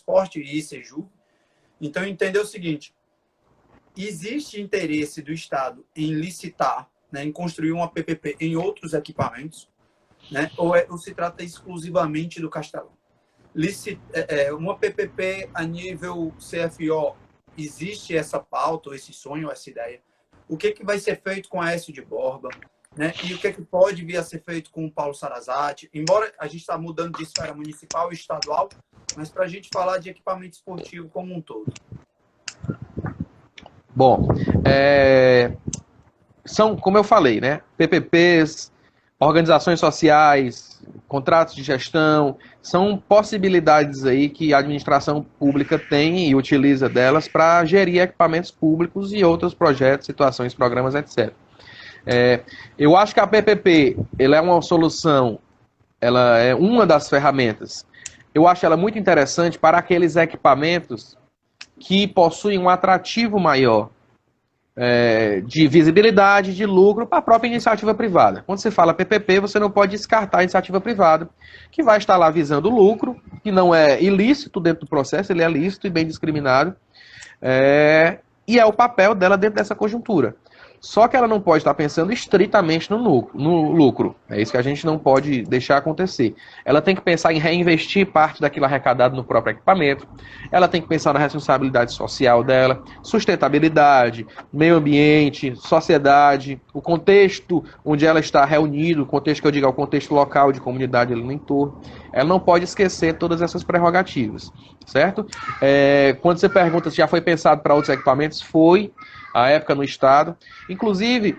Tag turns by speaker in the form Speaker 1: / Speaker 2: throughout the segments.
Speaker 1: Esporte e ICEJU. Então, entender o seguinte, existe interesse do Estado em licitar, né, em construir uma PPP em outros equipamentos, né, ou se trata exclusivamente do Castelão? Uma PPP a nível CFO, existe essa pauta, esse sonho, essa ideia? O que vai ser feito com a Aécio de Borba? Né? E o que pode vir a ser feito com o Paulo Sarazate? Embora a gente está mudando de esfera municipal e estadual, mas para a gente falar de equipamento esportivo como um todo.
Speaker 2: Bom, são, como eu falei, né? PPPs, organizações sociais, contratos de gestão, são possibilidades aí que a administração pública tem e utiliza delas para gerir equipamentos públicos e outros projetos, situações, programas, etc. Eu acho que a PPP, ela é uma solução, ela é uma das ferramentas. Eu acho ela muito interessante para aqueles equipamentos que possuem um atrativo maior de visibilidade, de lucro para a própria iniciativa privada. Quando você fala PPP, você não pode descartar a iniciativa privada, que vai estar lá visando lucro, que não é ilícito dentro do processo, ele é lícito e bem discriminado, e é o papel dela dentro dessa conjuntura. Só que ela não pode estar pensando estritamente no lucro. É isso que a gente não pode deixar acontecer. Ela tem que pensar em reinvestir parte daquilo arrecadado no próprio equipamento. Ela tem que pensar na responsabilidade social dela, sustentabilidade, meio ambiente, sociedade, o contexto onde ela está reunida, o contexto que eu digo é o contexto local de comunidade ali no entorno. Ela não pode esquecer todas essas prerrogativas, certo? Quando você pergunta se já foi pensado para outros equipamentos, foi à época no Estado. Inclusive,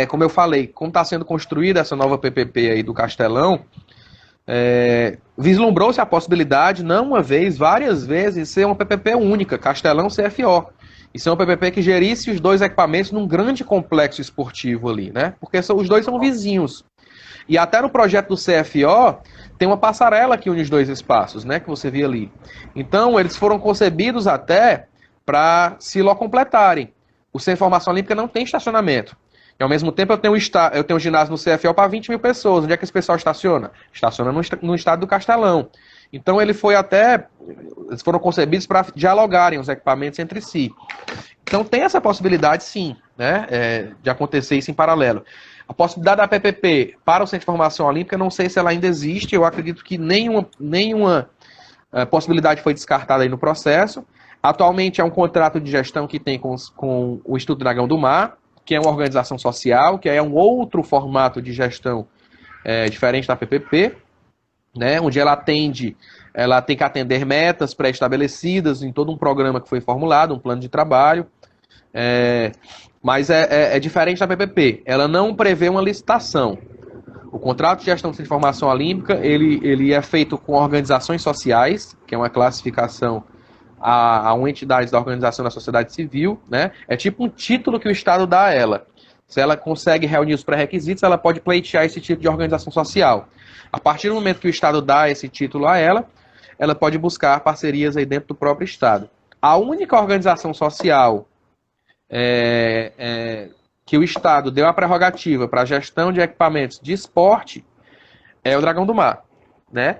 Speaker 2: como eu falei, como está sendo construída essa nova PPP aí do Castelão, vislumbrou-se a possibilidade, não uma vez, várias vezes, ser uma PPP única, Castelão CFO. E ser uma PPP que gerisse os dois equipamentos num grande complexo esportivo ali, né? Porque os dois são vizinhos. E até no projeto do CFO, tem uma passarela que une os dois espaços, né? Que você vê ali. Então, eles foram concebidos até para se completarem. O Centro de Formação Olímpica não tem estacionamento. E, ao mesmo tempo, eu tenho um ginásio no CFO para 20 mil pessoas. Onde é que esse pessoal estaciona? Estaciona no estado do Castelão. Então, eles foram concebidos para dialogarem os equipamentos entre si. Então, tem essa possibilidade, sim, né, de acontecer isso em paralelo. A possibilidade da PPP para o Centro de Formação Olímpica, não sei se ela ainda existe. Eu acredito que nenhuma possibilidade foi descartada aí no processo. Atualmente é um contrato de gestão que tem com o Instituto Dragão do Mar, que é uma organização social, que é um outro formato de gestão diferente da PPP, né, onde ela tem que atender metas pré-estabelecidas em todo um programa que foi formulado, um plano de trabalho, mas é diferente da PPP. Ela não prevê uma licitação. O contrato de gestão de formação olímpica, ele é feito com organizações sociais, que é uma classificação a uma entidade da organização da sociedade civil, né? É tipo um título que o Estado dá a ela. Se ela consegue reunir os pré-requisitos, ela pode pleitear esse tipo de organização social. A partir do momento que o Estado dá esse título a ela pode buscar parcerias aí dentro do próprio Estado. A única organização social que o Estado deu a prerrogativa para a gestão de equipamentos de esporte é o Dragão do Mar, né?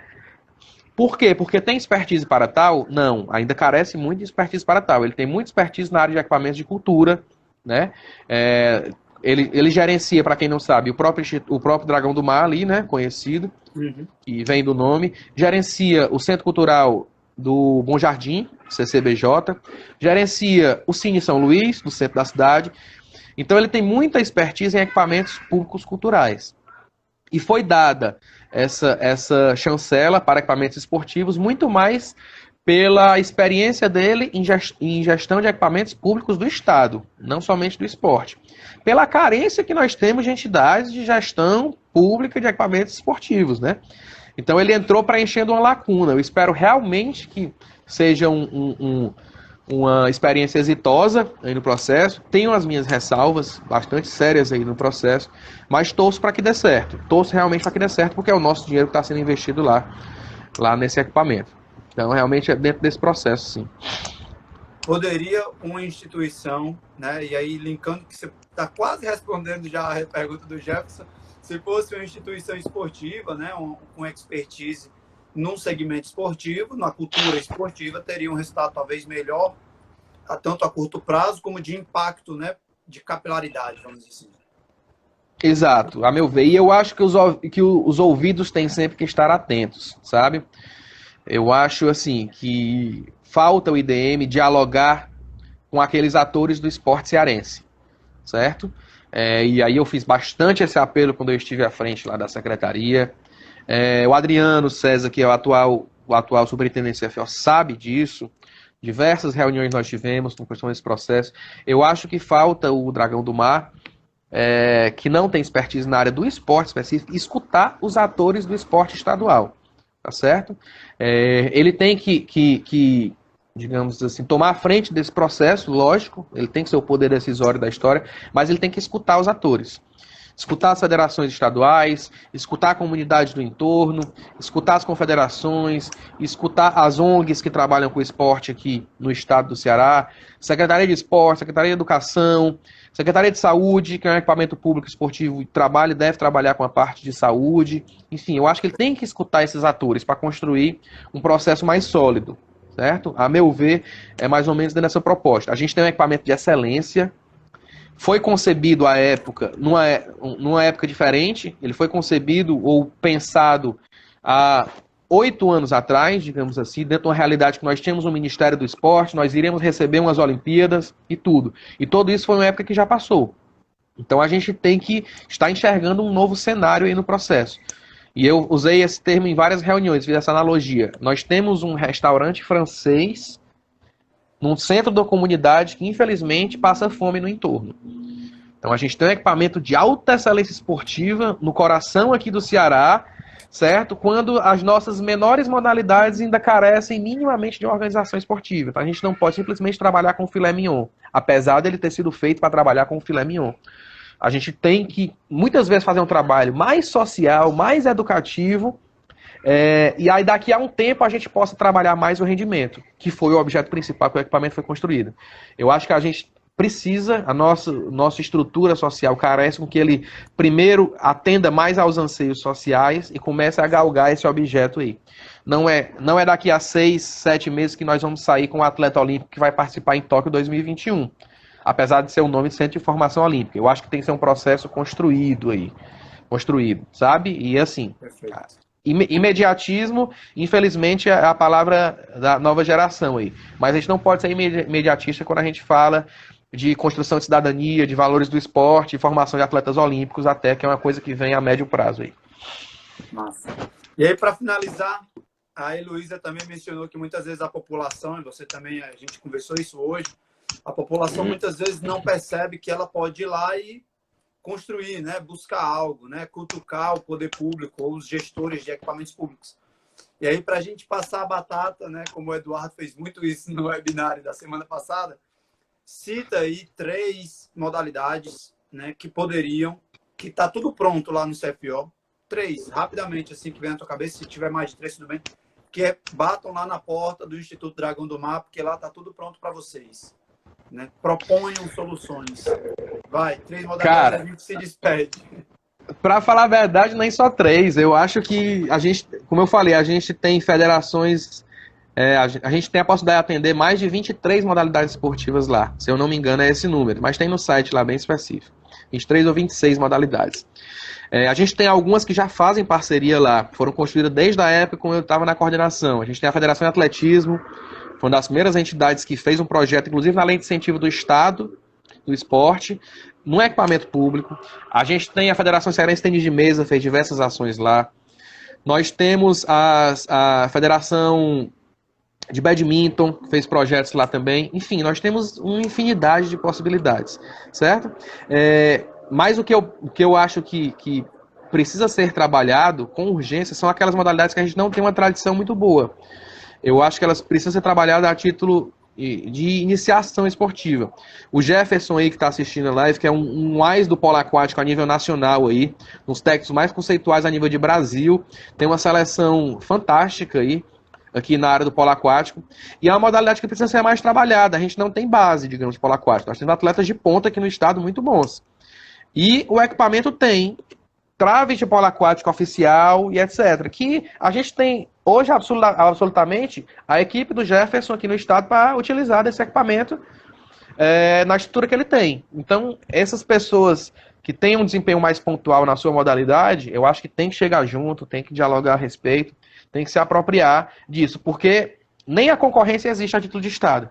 Speaker 2: Por quê? Porque tem expertise para tal? Não, ainda carece muito de expertise para tal. Ele tem muita expertise na área de equipamentos de cultura, né? Ele gerencia, para quem não sabe, o próprio Dragão do Mar ali, né? Conhecido, que vem do nome. Gerencia o Centro Cultural do Bom Jardim, CCBJ. Gerencia o Cine São Luís, do centro da cidade. Então ele tem muita expertise em equipamentos públicos culturais. E foi dada essa chancela para equipamentos esportivos muito mais pela experiência dele em gestão de equipamentos públicos do Estado, não somente do esporte. Pela carência que nós temos de entidades de gestão pública de equipamentos esportivos, né? Então ele entrou preenchendo uma lacuna. Eu espero realmente que seja uma experiência exitosa aí no processo. Tenho as minhas ressalvas bastante sérias aí no processo, mas torço para que dê certo. Torço realmente para que dê certo, porque é o nosso dinheiro que está sendo investido lá nesse equipamento. Então, realmente é dentro desse processo, sim.
Speaker 1: Poderia uma instituição, né, e aí linkando que você está quase respondendo já a pergunta do Jefferson, se fosse uma instituição esportiva, né, com expertise num segmento esportivo, na cultura esportiva, teria um resultado talvez melhor, tanto a curto prazo como de impacto, né, de capilaridade, vamos dizer assim.
Speaker 2: Exato, a meu ver. E eu acho que os ouvidos têm sempre que estar atentos, sabe? Eu acho, assim, que falta o IDM dialogar com aqueles atores do esporte cearense, certo? E aí eu fiz bastante esse apelo quando eu estive à frente lá da secretaria. O Adriano César, que é o atual superintendente do CFO, sabe disso. Diversas reuniões nós tivemos com questão desse processo. Eu acho que falta o Dragão do Mar, que não tem expertise na área do esporte específico, escutar os atores do esporte estadual, tá certo? Ele tem que, digamos assim, tomar a frente desse processo, lógico, ele tem que ser o poder decisório da história, mas ele tem que escutar os atores. Escutar as federações estaduais, escutar a comunidade do entorno, escutar as confederações, escutar as ONGs que trabalham com o esporte aqui no estado do Ceará, Secretaria de Esporte, Secretaria de Educação, Secretaria de Saúde, que é um equipamento público esportivo, deve trabalhar com a parte de saúde. Enfim, eu acho que ele tem que escutar esses atores para construir um processo mais sólido, certo? A meu ver, é mais ou menos dessa proposta. A gente tem um equipamento de excelência, foi concebido à época, numa época diferente, ele foi concebido ou pensado há 8 anos atrás, digamos assim, dentro de uma realidade que nós tínhamos um Ministério do Esporte, nós iríamos receber umas Olimpíadas e tudo. E tudo isso foi uma época que já passou. Então a gente tem que estar enxergando um novo cenário aí no processo. E eu usei esse termo em várias reuniões, fiz essa analogia. Nós temos um restaurante francês num centro da comunidade que, infelizmente, passa fome no entorno. Então, a gente tem um equipamento de alta excelência esportiva no coração aqui do Ceará, certo? Quando as nossas menores modalidades ainda carecem minimamente de uma organização esportiva. Então, a gente não pode simplesmente trabalhar com filé mignon, apesar dele ter sido feito para trabalhar com filé mignon. A gente tem que, muitas vezes, fazer um trabalho mais social, mais educativo, e aí daqui a um tempo a gente possa trabalhar mais o rendimento, que foi o objeto principal que o equipamento foi construído. Eu acho que a gente precisa, a nossa estrutura social carece com que ele primeiro atenda mais aos anseios sociais e comece a galgar esse objeto aí. Não é daqui a 6, 7 meses que nós vamos sair com o atleta olímpico que vai participar em Tóquio 2021. Apesar de ser o nome de Centro de Formação Olímpica. Eu acho que tem que ser um processo construído aí. Construído, sabe? E assim... Perfeito. Imediatismo, infelizmente, é a palavra da nova geração aí. Mas a gente não pode ser imediatista quando a gente fala de construção de cidadania, de valores do esporte, formação de atletas olímpicos, até que é uma coisa que vem a médio prazo aí.
Speaker 1: Massa. E aí, para finalizar, a Heloísa também mencionou que muitas vezes a população, e você também, a gente conversou isso hoje, a população muitas vezes não percebe que ela pode ir lá e construir, né, buscar algo, né, cutucar o poder público ou os gestores de equipamentos públicos. E aí, para a gente passar a batata, né, como o Eduardo fez muito isso no webinário da semana passada, cita aí 3 modalidades, né, que poderiam, que está tudo pronto lá no CFO, 3, rapidamente, assim, que vem na tua cabeça, se tiver mais de 3, tudo bem, que batam lá na porta do Instituto Dragão do Mar, porque lá está tudo pronto para vocês. Né? Proponham soluções. Vai, 3 modalidades. Cara, a gente se despede.
Speaker 2: Para falar a verdade, nem só 3. Eu acho que a gente, como eu falei, a gente tem federações, a gente tem a possibilidade de atender mais de 23 modalidades esportivas lá. Se eu não me engano, é esse número. Mas tem no site lá bem específico. 23 ou 26 modalidades. A gente tem algumas que já fazem parceria lá. Foram construídas desde a época quando eu estava na coordenação. A gente tem a Federação de Atletismo. Foi uma das primeiras entidades que fez um projeto, inclusive na lei de incentivo do Estado, do esporte, no equipamento público. A gente tem a Federação Cearense de Tênis de Mesa, fez diversas ações lá. Nós temos a Federação de Badminton, que fez projetos lá também. Enfim, nós temos uma infinidade de possibilidades, certo? Mas o que eu acho que precisa ser trabalhado com urgência são aquelas modalidades que a gente não tem uma tradição muito boa. Eu acho que elas precisam ser trabalhadas a título de iniciação esportiva. O Jefferson aí que está assistindo a live, que é um mais do polo aquático a nível nacional aí, uns técnicos mais conceituais a nível de Brasil, tem uma seleção fantástica aí, aqui na área do polo aquático, e é uma modalidade que precisa ser mais trabalhada. A gente não tem base, digamos, de polo aquático. Nós temos atletas de ponta aqui no estado muito bons. E o equipamento tem traves de polo aquático oficial e etc. Que a gente tem hoje absolutamente a equipe do Jefferson aqui no estado para utilizar desse equipamento na estrutura que ele tem. Então, essas pessoas que têm um desempenho mais pontual na sua modalidade, eu acho que tem que chegar junto, tem que dialogar a respeito, tem que se apropriar disso, porque nem a concorrência existe a título de estado.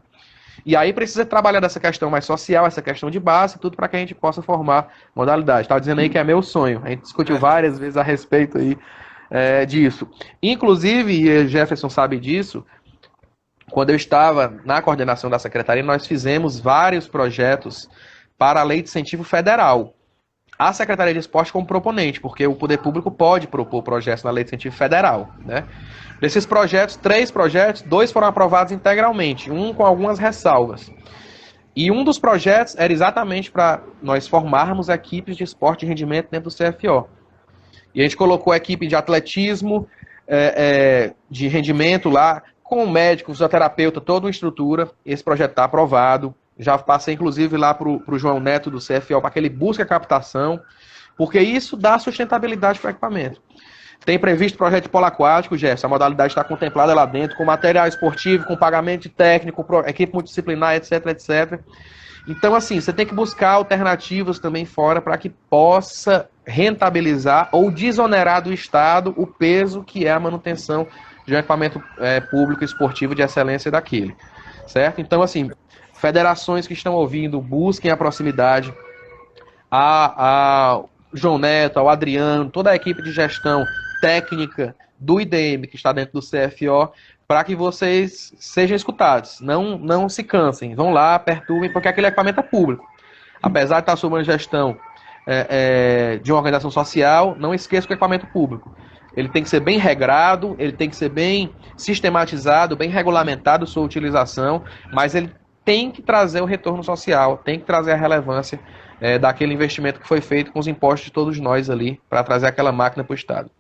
Speaker 2: E aí precisa trabalhar dessa questão mais social, essa questão de base, tudo para que a gente possa formar modalidade. Estava dizendo aí que é meu sonho. A gente discutiu várias vezes a respeito aí, disso. Inclusive, e Jefferson sabe disso, quando eu estava na coordenação da secretaria, nós fizemos vários projetos para a Lei de Incentivo Federal. A Secretaria de Esporte como proponente, porque o poder público pode propor projetos na Lei de Incentivo Federal, né? Desses projetos, 3 projetos, 2 foram aprovados integralmente, um com algumas ressalvas. E um dos projetos era exatamente para nós formarmos equipes de esporte de rendimento dentro do CFO. E a gente colocou a equipe de atletismo, de rendimento lá, com médico, fisioterapeuta, toda uma estrutura. Esse projeto está aprovado. Já passei, inclusive, lá para o João Neto do CFO, para que ele busque a captação, porque isso dá sustentabilidade para o equipamento. Tem previsto projeto de polo aquático, Jefferson, a modalidade está contemplada lá dentro, com material esportivo, com pagamento de técnico, equipe multidisciplinar, etc, etc. Então, assim, você tem que buscar alternativas também fora para que possa rentabilizar ou desonerar do Estado o peso que é a manutenção de um equipamento público esportivo de excelência daquele. Certo? Então, assim, federações que estão ouvindo, busquem a proximidade. A João Neto, ao Adriano, toda a equipe de gestão técnica do IDM que está dentro do CFO, para que vocês sejam escutados. Não se cansem, vão lá, perturbem, porque aquele equipamento é público. Apesar de estar sob uma gestão de uma organização social, não esqueça que o equipamento é público. Ele tem que ser bem regrado, ele tem que ser bem sistematizado, bem regulamentado sua utilização, mas ele tem que trazer o retorno social, tem que trazer a relevância daquele investimento que foi feito com os impostos de todos nós ali, para trazer aquela máquina para o Estado.